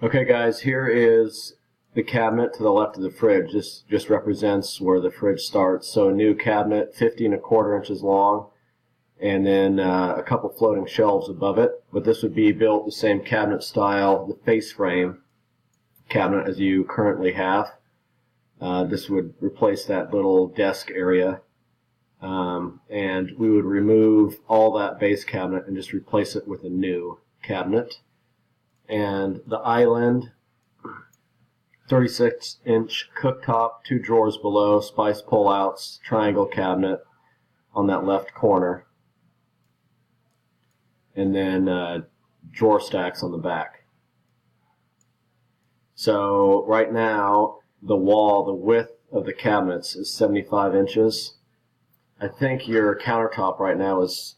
Okay guys, here is the cabinet to the left of the fridge. This just represents where the fridge starts. So a new cabinet, 50 1/4 inches long, and then a couple floating shelves above it. But this would be built the same cabinet style, the face frame cabinet as you currently have. This would replace that little desk area. And we would remove all that base cabinet and just replace it with a new cabinet. And the island, 36-inch cooktop, 2 drawers below, spice pull-outs, triangle cabinet on that left corner, and then drawer stacks on the back. So right now, the width of the cabinets is 75 inches. I think your countertop right now is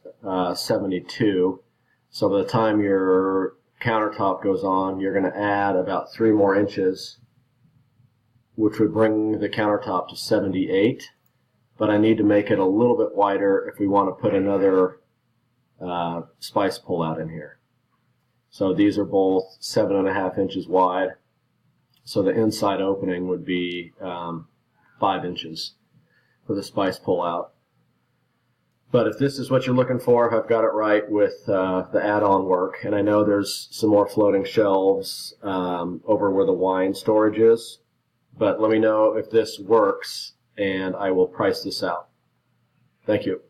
72. So by the time your countertop goes on, you're going to add about 3 more inches, which would bring the countertop to 78. But I need to make it a little bit wider if we want to put another spice pull-out in here. So these are both 7.5 inches wide. So the inside opening would be 5 inches for the spice pull-out. But if this is what you're looking for, if I've got it right with the add-on work, and I know there's some more floating shelves over where the wine storage is, but let me know if this works, and I will price this out. Thank you.